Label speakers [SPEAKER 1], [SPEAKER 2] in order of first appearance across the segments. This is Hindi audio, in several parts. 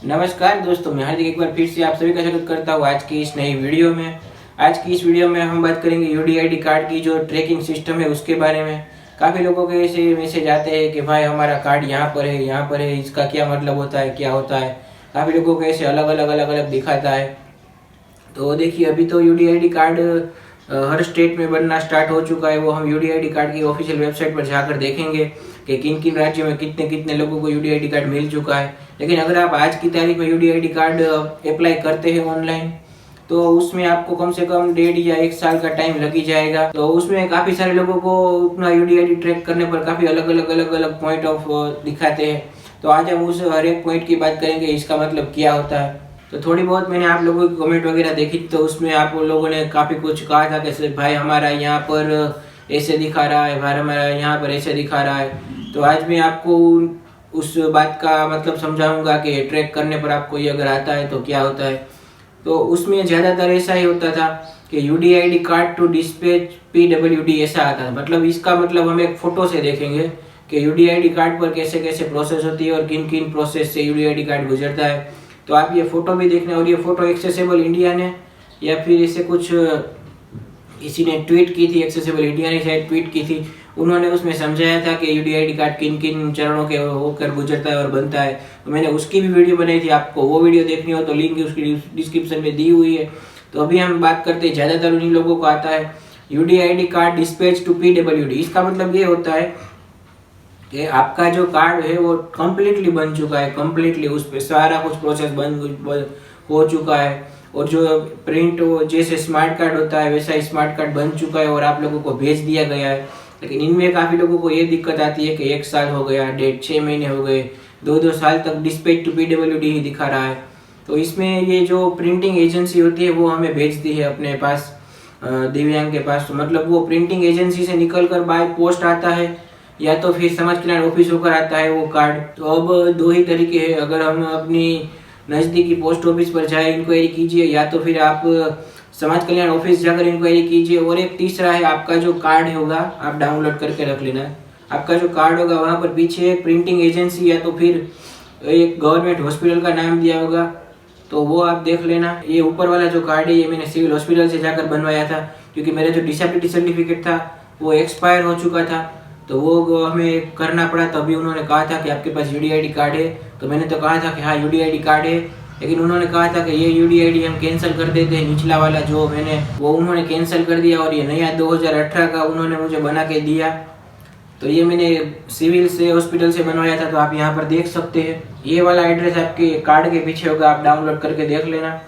[SPEAKER 1] नमस्कार दोस्तों, मैं हार्दिक एक बार फिर से आप सभी का स्वागत करता हूँ आज की इस नई वीडियो में। आज की इस वीडियो में हम बात करेंगे यूडीआईडी कार्ड की जो ट्रैकिंग सिस्टम है उसके बारे में। काफ़ी लोगों के ऐसे मैसेज आते हैं कि भाई हमारा कार्ड यहाँ पर है, इसका क्या मतलब होता है, क्या होता है। काफ़ी लोगों को ऐसे अलग अलग दिखाता है। तो देखिए, अभी तो यूडीआईडी कार्ड हर स्टेट में बनना स्टार्ट हो चुका है। वो हम यूडीआईडी कार्ड की ऑफिशियल वेबसाइट पर जाकर देखेंगे कि किन किन राज्यों में कितने कितने लोगों को यूडीआईडी कार्ड मिल चुका है। लेकिन अगर आप आज की तारीख में यूडीआईडी कार्ड अप्लाई करते हैं ऑनलाइन, तो उसमें आपको कम से कम 1.5 या 1 साल का टाइम लग ही जाएगा। तो उसमें काफ़ी सारे लोगों को अपना यूडीआईडी ट्रैक करने पर काफ़ी अलग अलग पॉइंट ऑफ दिखाते हैं। तो आज हम उस हर एक पॉइंट की बात करेंगे, इसका मतलब क्या होता है। तो थोड़ी बहुत मैंने आप लोगों की कमेंट वगैरह देखी, तो उसमें आप लोगों ने काफ़ी कुछ कहा था कि सर भाई हमारा यहाँ पर ऐसे दिखा रहा है, भाई हमारा यहाँ पर ऐसे दिखा रहा है। तो आज मैं आपको उस बात का मतलब समझाऊंगा कि ट्रैक करने पर आपको ये अगर आता है तो क्या होता है। तो उसमें ज़्यादातर ऐसा ही होता था कि UDID card to dispatch PWD ऐसा आता है। मतलब इसका मतलब हम एक फ़ोटो से देखेंगे कि यूडीआईडी कार्ड पर कैसे कैसे प्रोसेस होती है और किन किन प्रोसेस से यूडीआईडी कार्ड गुजरता है। तो आप ये फ़ोटो भी देखना। और ये फ़ोटो एक्सेसिबल इंडिया ने या फिर ऐसे कुछ किसी ने ट्वीट की थी, एक्सेसिबल इंडिया ने शायद ट्वीट की थी। उन्होंने उसमें समझाया था कि यूडीआईडी कार्ड किन किन चरणों के होकर गुजरता है और बनता है। तो मैंने उसकी भी वीडियो बनाई थी। आपको वो वीडियो देखनी हो तो लिंक उसकी डिस्क्रिप्शन में दी हुई है। तो अभी हम बात करते हैं, ज़्यादातर उन्हीं लोगों को आता है UDID card dispatch to PWD. इसका मतलब ये होता है कि आपका जो कार्ड है वो कम्प्लीटली बन चुका है, कम्प्लीटली उस पर सारा कुछ प्रोसेस हो चुका है। और जो प्रिंट जैसे स्मार्ट कार्ड होता है वैसा स्मार्ट कार्ड बन चुका है और आप लोगों को भेज दिया गया है। लेकिन इनमें काफ़ी लोगों को ये दिक्कत आती है कि 1 साल हो गया, 6 महीने हो गए, 2 साल तक डिस्पैच टू पीडब्ल्यूडी ही दिखा रहा है। तो इसमें ये जो प्रिंटिंग एजेंसी होती है वो हमें भेजती है अपने पास, दिव्यांग के पास। तो मतलब वो प्रिंटिंग एजेंसी से निकल कर बाय पोस्ट आता है या तो फिर समाज कल्याण ऑफिस होकर आता है वो कार्ड। तो अब 2 ही तरीके हैं, अगर हम अपनी नज़दीकी पोस्ट ऑफिस पर जाए इंक्वायरी कीजिए, या तो फिर आप समाज कल्याण ऑफिस जाकर इंक्वायरी कीजिए। और एक तीसरा है, आपका जो कार्ड होगा आप डाउनलोड करके रख लेना। आपका जो कार्ड होगा वहाँ पर पीछे एक प्रिंटिंग एजेंसी या तो फिर एक गवर्नमेंट हॉस्पिटल का नाम दिया होगा, तो वो आप देख लेना। ये ऊपर वाला जो कार्ड है ये मैंने सिविल हॉस्पिटल से जाकर बनवाया था, क्योंकि मेरा जो डिसेबिलिटी सर्टिफिकेट था वो एक्सपायर हो चुका था। तो वो हमें करना पड़ा। तभी उन्होंने कहा था कि आपके पास यूडीआईडी कार्ड है। तो मैंने तो कहा था कि हाँ यूडीआईडी कार्ड है, लेकिन उन्होंने कहा था कि ये यूडीआईडी हम कैंसिल कर देते हैं। निचला वाला जो मैंने वो उन्होंने कैंसिल कर दिया और ये नया 2018 का उन्होंने मुझे बना के दिया। तो ये मैंने सिविल से हॉस्पिटल से बनवाया था। तो आप यहाँ पर देख सकते हैं, ये वाला एड्रेस आपके कार्ड के पीछे होगा, आप डाउनलोड करके देख लेना।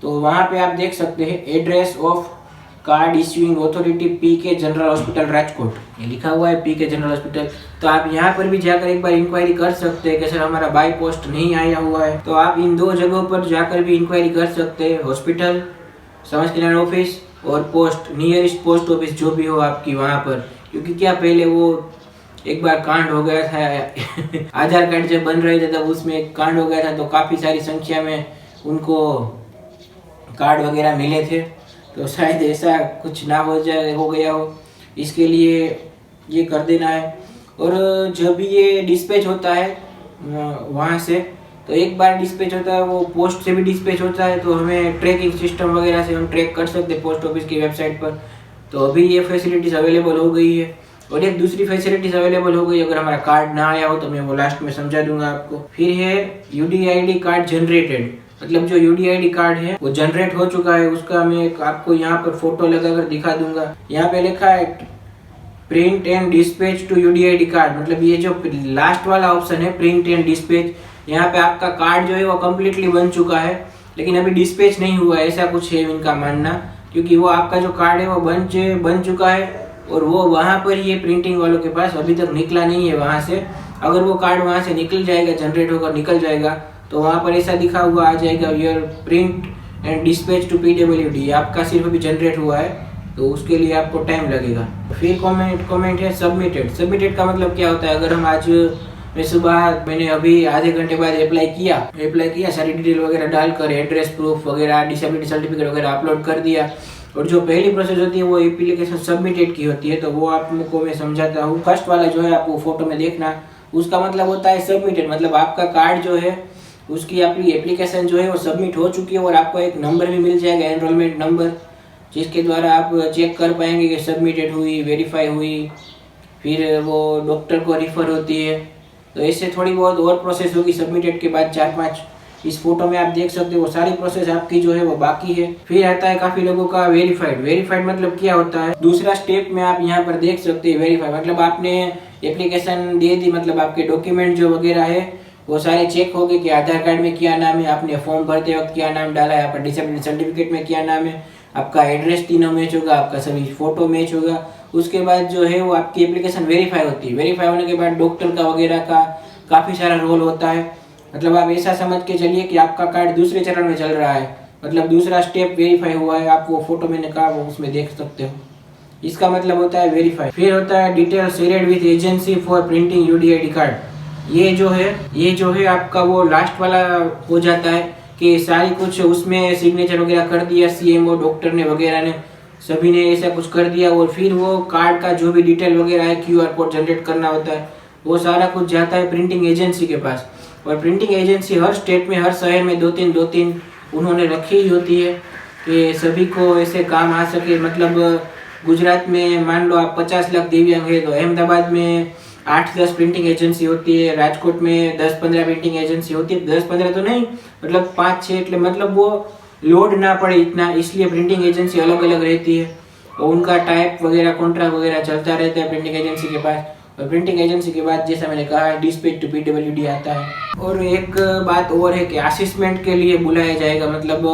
[SPEAKER 1] तो वहाँ पे आप देख सकते हैं address of card issuing authority PK general hospital Rajkot, ये लिखा हुआ है पीके जनरल हॉस्पिटल। तो आप यहाँ पर भी जाकर एक बार इंक्वायरी कर सकते हैं कि सर हमारा बाय पोस्ट नहीं आया हुआ है। तो आप इन 2 जगहों पर जाकर भी इंक्वायरी कर सकते हैं, हॉस्पिटल, समाज कल्याण ऑफिस और पोस्ट, नियरेस्ट पोस्ट ऑफिस जो भी हो आपकी वहाँ पर। क्योंकि क्या पहले वो एक बार कांड हो गया था आधार कार्ड जब बन रहे थे तब उसमें एक कांड हो गया था। तो काफ़ी सारी संख्या में उनको कार्ड वगैरह मिले थे। तो शायद ऐसा कुछ ना हो गया हो, इसके लिए ये कर देना है। और जब ये डिस्पैच होता है वहाँ से, तो एक बार डिस्पैच होता है, वो पोस्ट से भी डिस्पैच होता है। तो हमें ट्रैकिंग सिस्टम वगैरह से हम ट्रैक कर सकते हैं पोस्ट ऑफिस की वेबसाइट पर। तो अभी ये फैसिलिटीज़ अवेलेबल हो गई है। और एक दूसरी फैसिलिटीज़ अवेलेबल हो गई, अगर हमारा कार्ड ना आया हो तो मैं वो लास्ट में समझा दूंगा आपको। फिर है यूडीआईडी कार्ड जनरेटेड, मतलब जो यूडीआईडी कार्ड है वो जनरेट हो चुका है, उसका मैं आपको यहाँ पर फोटो लगाकर दिखा दूंगा। यहाँ पे लिखा है print and dispatch to UDID card. मतलब ये जो लास्ट वाला ऑप्शन है प्रिंट एंड डिस्पैच, यहाँ पे आपका कार्ड जो है वो कम्प्लीटली बन चुका है, लेकिन अभी डिस्पैच नहीं हुआ है, ऐसा कुछ है इनका मानना। क्योंकि वो आपका जो कार्ड है वो बन चुका है और वो वहाँ पर ये प्रिंटिंग वालों के पास अभी तक निकला नहीं है वहाँ से। अगर वो कार्ड वहाँ से निकल जाएगा, जनरेट होकर निकल जाएगा, तो वहाँ पर ऐसा दिखा हुआ आ जाएगा your print and dispatch to PWD. आपका सिर्फ अभी जनरेट हुआ है, तो उसके लिए आपको टाइम लगेगा। फिर कमेंट है सबमिटेड का मतलब क्या होता है, अगर हम आज मैं सुबह मैंने अभी आधे घंटे बाद अप्लाई किया, सारी डिटेल वगैरह डालकर एड्रेस प्रूफ वगैरह डिसेबिलिटी सर्टिफिकेट वगैरह अपलोड कर दिया, और जो पहली प्रोसेस होती है वो एप्लीकेशन सबमिटेड की होती है। तो वो आपको मैं समझाता हूँ। फर्स्ट वाला जो है आप वो फोटो में देखना, उसका मतलब होता है सबमिटेड, मतलब आपका कार्ड जो है उसकी आपकी एप्लीकेशन जो है वो सबमिट हो चुकी है और आपको एक नंबर भी मिल जाएगा, एनरोलमेंट नंबर, जिसके द्वारा आप चेक कर पाएंगे कि सबमिटेड हुई, वेरीफाई हुई, फिर वो डॉक्टर को रिफ़र होती है। तो इससे थोड़ी बहुत और प्रोसेस होगी सबमिटेड के बाद 4-5। इस फोटो में आप देख सकते हो वो सारी प्रोसेस आपकी जो है वो बाकी है। फिर आता है काफ़ी लोगों का वेरीफाइड। वेरीफाइड मतलब क्या होता है, दूसरा स्टेप में आप यहाँ पर देख सकते हैं वेरीफाई मतलब आपने एप्लीकेशन दे दी, मतलब आपके डॉक्यूमेंट जो वगैरह है वो सारे चेक हो गए कि आधार कार्ड में क्या नाम है, आपने फॉर्म भरते वक्त क्या नाम डाला है, आपका डिसेबिलिटी सर्टिफिकेट में क्या नाम है, आपका एड्रेस तीनों मैच होगा, आपका सभी फोटो मैच होगा। उसके बाद जो है वो आपकी एप्लीकेशन वेरीफाई होती है। वेरीफाई होने के बाद डॉक्टर का वगैरह का काफ़ी सारा रोल होता है। मतलब आप ऐसा समझ के चलिए कि आपका कार्ड दूसरे चरण में चल रहा है, मतलब दूसरा स्टेप वेरीफाई हुआ है। आप वो फोटो मैंने कहा वो उसमें देख सकते हो, इसका मतलब होता है वेरीफाई। फिर होता है detail shared with agency for printing UDID card. ये जो है आपका वो लास्ट वाला हो जाता है कि सारी कुछ उसमें सिग्नेचर वगैरह कर दिया, सीएमओ डॉक्टर ने वगैरह ने सभी ने ऐसा कुछ कर दिया। और फिर वो कार्ड का जो भी डिटेल वगैरह है, क्यूआर कोड जनरेट करना होता है, वो सारा कुछ जाता है प्रिंटिंग एजेंसी के पास। और प्रिंटिंग एजेंसी हर स्टेट में, हर शहर में दो तीन उन्होंने रखी ही होती है कि सभी को ऐसे काम आ सके। मतलब गुजरात में मान लो आप 50 लाख दिव्यांग है तो अहमदाबाद में 8-10 प्रिंटिंग एजेंसी होती है, राजकोट में 10-15 प्रिंटिंग एजेंसी होती है। 10-15 तो नहीं, मतलब 5-6, मतलब वो लोड ना पड़े इतना, इसलिए प्रिंटिंग एजेंसी अलग अलग रहती है और उनका टाइप वगैरह कॉन्ट्रैक्ट वगैरह चलता रहता है प्रिंटिंग एजेंसी के पास। और प्रिंटिंग एजेंसी के बाद जैसा मैंने कहा डिस्पैच टू पीडब्ल्यूडी आता है। और एक बात और है कि असिस्मेंट के लिए बुलाया जाएगा। मतलब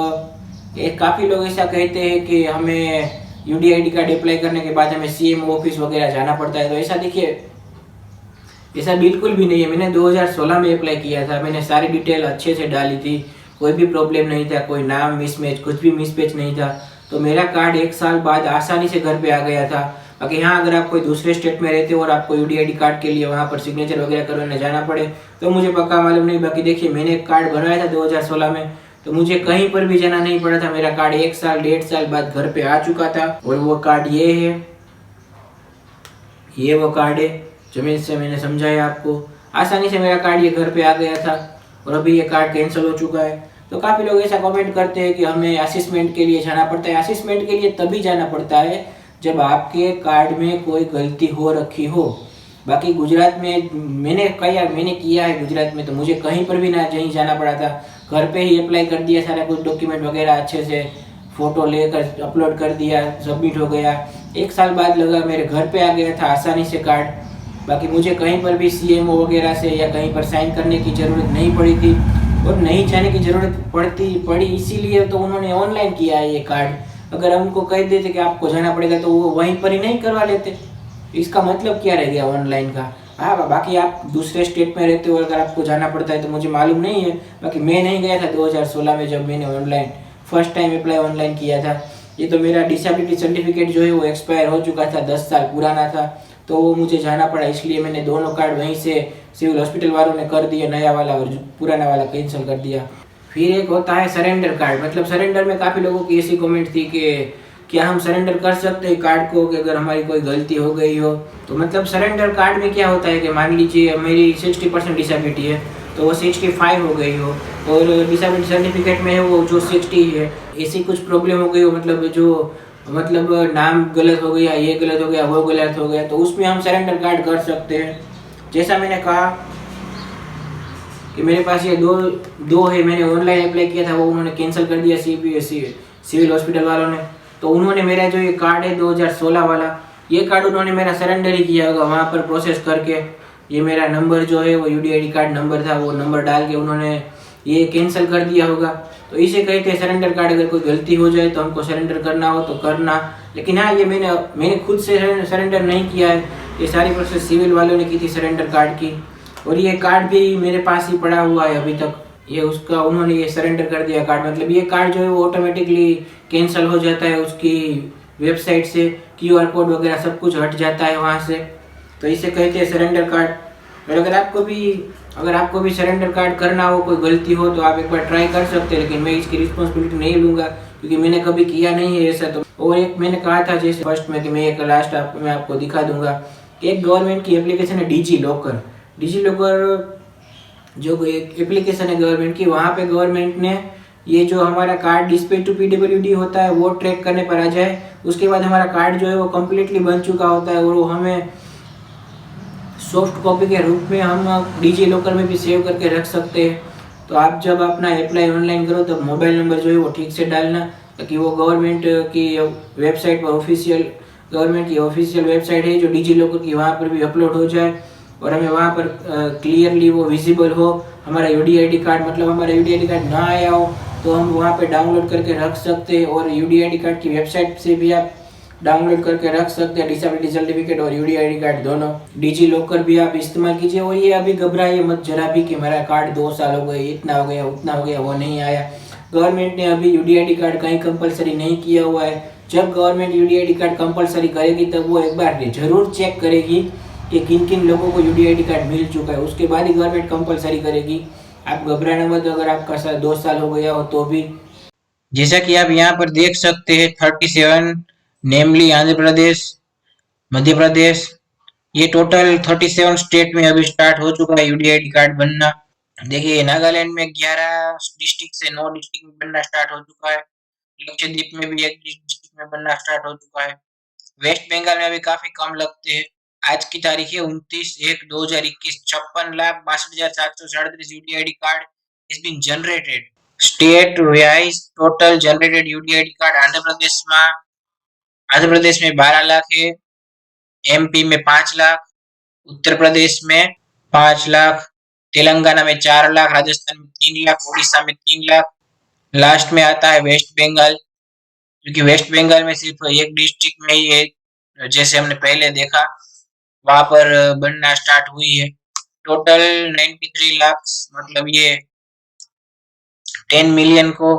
[SPEAKER 1] काफ़ी लोग ऐसा कहते हैं कि हमें यूडीआईडी कार्ड अप्लाई करने के बाद हमें सीएमओ ऑफिस वगैरह जाना पड़ता है। तो ऐसा देखिए, ऐसा बिल्कुल भी नहीं है। मैंने 2016 में अप्लाई किया था, मैंने सारी डिटेल अच्छे से डाली थी, कोई भी प्रॉब्लम नहीं था, कोई नाम मिसमैच, कुछ भी मिसमैच नहीं था। तो मेरा कार्ड 1 साल बाद आसानी से घर पे आ गया था। बाकी हाँ, अगर आप कोई दूसरे स्टेट में रहते हो और आपको यूडीआईडी कार्ड के लिए वहाँ पर सिग्नेचर वगैरह करवाने जाना पड़े तो मुझे पक्का मालूम नहीं। बाकी देखिए, मैंने एक कार्ड बनवाया था 2016 में, तो मुझे कहीं पर भी जाना नहीं पड़ा था। मेरा कार्ड 1 साल 1.5 साल बाद घर पे आ चुका था। और वो कार्ड ये है, ये वो कार्ड है जो मैंने समझाया आपको। आसानी से मेरा कार्ड ये घर पे आ गया था और अभी ये कार्ड कैंसिल हो चुका है। तो काफ़ी लोग ऐसा कमेंट करते हैं कि हमें असिस्मेंट के लिए जाना पड़ता है। असिस्मेंट के लिए तभी जाना पड़ता है जब आपके कार्ड में कोई गलती हो रखी हो। बाकी गुजरात में मैंने किया है गुजरात में, तो मुझे कहीं पर भी ना कहीं जाना पड़ा था। घर पे ही अप्लाई कर दिया, सारा कुछ डॉक्यूमेंट वगैरह अच्छे से फ़ोटो लेकर अपलोड कर दिया, सबमिट हो गया। 1 साल बाद लगा मेरे घर पे आ गया था आसानी से कार्ड। बाकी मुझे कहीं पर भी सीएमओ वगैरह से या कहीं पर साइन करने की ज़रूरत नहीं पड़ी थी और नहीं जाने की ज़रूरत पड़ी इसीलिए तो उन्होंने ऑनलाइन किया है ये कार्ड। अगर हमको कह देते कि आपको जाना पड़ेगा तो वो वहीं पर ही नहीं करवा लेते। इसका मतलब क्या रह गया ऑनलाइन का। हाँ, बाकी आप दूसरे स्टेट में रहते हो, अगर आपको जाना पड़ता है तो मुझे मालूम नहीं है। बाकी मैं नहीं गया था 2016 में जब मैंने online first time apply online किया था। ये तो मेरा डिसेबिलिटी सर्टिफिकेट जो है वो एक्सपायर हो चुका था, 10 साल पुराना था, तो वो मुझे जाना पड़ा। इसलिए मैंने दोनों कार्ड वहीं से सिविल हॉस्पिटल वालों ने कर दिया, नया वाला और पुराना वाला कैंसिल कर दिया। फिर एक होता है सरेंडर कार्ड। मतलब सरेंडर में काफ़ी लोगों की ऐसी कमेंट थी कि क्या हम सरेंडर कर सकते हैं कार्ड को कि अगर हमारी कोई गलती हो गई हो। तो मतलब सरेंडर कार्ड में क्या होता है कि मान लीजिए मेरी 60% डिसेबिलिटी है तो वो 65 हो गई हो और डिसेबिलिटी सर्टिफिकेट में है वो जो 60 है, ऐसी कुछ प्रॉब्लम हो गई हो, मतलब नाम गलत हो गया, ये गलत हो गया, वो गलत हो गया, तो उसमें हम सरेंडर कार्ड कर सकते हैं। जैसा मैंने कहा कि मेरे पास ये दो है, मैंने ऑनलाइन अप्लाई किया था, वो उन्होंने कैंसिल कर दिया सिविल हॉस्पिटल वालों ने। तो उन्होंने मेरा जो ये कार्ड है 2016 वाला, ये कार्ड उन्होंने मेरा सरेंडर ही किया होगा वहाँ पर प्रोसेस करके। ये मेरा नंबर जो है वो यूडीआईडी कार्ड नंबर था, वो नंबर डाल के उन्होंने ये कैंसिल कर दिया होगा। तो इसे कहते हैं सरेंडर कार्ड। अगर कोई गलती हो जाए तो हमको सरेंडर करना हो तो करना। लेकिन हाँ, ये मैंने खुद से सरेंडर नहीं किया है, ये सारी प्रोसेस सिविल वालों ने की थी सरेंडर कार्ड की। और ये कार्ड भी मेरे पास ही पड़ा हुआ है अभी तक। ये उसका उन्होंने ये सरेंडर कर दिया कार्ड। मतलब ये कार्ड जो है वो ऑटोमेटिकली कैंसिल हो जाता है, उसकी वेबसाइट से क्यूआर कोड वगैरह सब कुछ हट जाता है वहाँ से। तो इसे कहते हैं सरेंडर कार्ड। और अगर आपको भी सरेंडर कार्ड करना हो, कोई गलती हो, तो आप एक बार ट्राई कर सकते हैं। लेकिन मैं इसकी रिस्पॉन्सिबिलिटी नहीं लूँगा क्योंकि मैंने कभी किया नहीं है ऐसा। तो और एक मैंने कहा था जैसे फर्स्ट में कि मैं एक लास्ट मैं आपको दिखा दूंगा कि एक गवर्नमेंट की एप्लीकेशन है डिजी लॉकर। जो एक एप्लीकेशन है गवर्नमेंट की, वहाँ पे गवर्नमेंट ने ये जो हमारा कार्ड डिस्पैच टू पीडब्ल्यूडी होता है वो ट्रैक करने पर आ जाए। उसके बाद हमारा कार्ड जो है वो कम्प्लीटली बन चुका होता है और वो हमें सॉफ्ट कॉपी के रूप में हम डिजी लॉकर में भी सेव करके रख सकते हैं। तो आप जब अपना अप्लाई ऑनलाइन करो तो मोबाइल नंबर जो है वो ठीक से डालना, ताकि वो गवर्नमेंट की वेबसाइट पर गवर्नमेंट की ऑफिशियल वेबसाइट है जो डिजी लॉकर की, वहाँ पर भी अपलोड हो जाए और हमें वहाँ पर क्लियरली वो विजिबल हो। हमारा यूडीआईडी कार्ड, मतलब हमारा यूडीआईडी कार्ड ना आया हो तो हम वहाँ पे डाउनलोड करके रख सकते हैं। और यूडीआईडी कार्ड की वेबसाइट से भी आप डाउनलोड करके रख सकते हैं डिसेबिलिटी सर्टिफिकेट और यूडीआईडी कार्ड दोनों। डिजी लॉकर भी आप इस्तेमाल कीजिए। और ये अभी घबराइए मत जरा भी कि मेरा कार्ड 2 साल हो गए, इतना हो गया उतना हो गया, वो नहीं आया। गवर्नमेंट ने अभी यूडीआईडी कार्ड कहीं कंपलसरी नहीं किया हुआ है। जब गवर्नमेंट यूडीआईडी कार्ड कंपलसरी करेगी तब वो एक बार जरूर चेक करेगी कि किन किन लोगों को यूडीआईडी कार्ड मिल चुका है, उसके बाद ही गवर्नमेंट कंपलसरी करेगी। आप घबराना मत अगर आपका 2 साल हो गया हो तो भी। जैसा कि आप यहाँ पर देख सकते हैं 37, नेमली आंध्र प्रदेश, मध्य प्रदेश, ये टोटल 37 स्टेट में अभी स्टार्ट हो चुका है यूडीआईडी कार्ड बनना। देखिए नागालैंड में 11 डिस्ट्रिक्ट से 9 डिस्ट्रिक्ट में बनना स्टार्ट हो चुका है। लक्षद्वीप में भी 1 डिस्ट्रिक्ट में बनना स्टार्ट हो चुका है। वेस्ट बंगाल में अभी काफी कम लगते हैं। आज की तारीख है 29/1/2021। 56,62,737 UDID card is been generated. State wise total generated UDID card Andhra Pradesh में 12 लाख है, एमपी में 5 लाख, उत्तर प्रदेश में 5 लाख, तेलंगाना में 4 लाख, राजस्थान में 3 लाख, उड़ीसा में 3 लाख। लास्ट में आता है वेस्ट बंगाल, क्योंकि वेस्ट बंगाल में सिर्फ एक डिस्ट्रिक्ट में ही है, जैसे हमने पहले देखा वहां पर बनना स्टार्ट हुई है। टोटल 93 लाख, मतलब ये 10 मिलियन को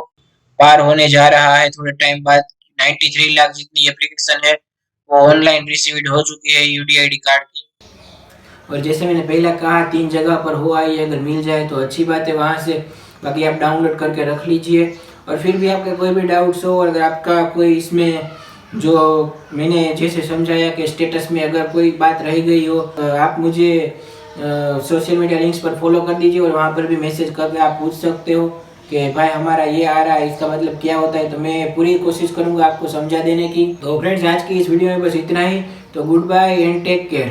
[SPEAKER 1] पार होने जा रहा है थोड़े टाइम बाद। 93 लाख जितनी एप्लीकेशन है वो ऑनलाइन रिसीव्ड हो चुकी है यूडीआईडी कार्ड की। और जैसे मैंने पहले कहा 3 जगह पर हो आई, अगर मिल जाए तो अच्छी बात है वहाँ से, बाकी आप डाउनलोड करके रख लीजिए। और फिर भी आपके कोई भी डाउट्स हो और अगर आपका कोई इसमें जो मैंने जैसे समझाया कि स्टेटस में अगर कोई बात रह गई हो तो आप मुझे सोशल मीडिया लिंक्स पर फॉलो कर दीजिए और वहाँ पर भी मैसेज करके आप पूछ सकते हो कि भाई हमारा ये आ रहा है, इसका मतलब क्या होता है। तो मैं पूरी कोशिश करूँगा आपको समझा देने की। तो फ्रेंड्स आज की इस वीडियो में बस इतना ही। तो goodbye and take care.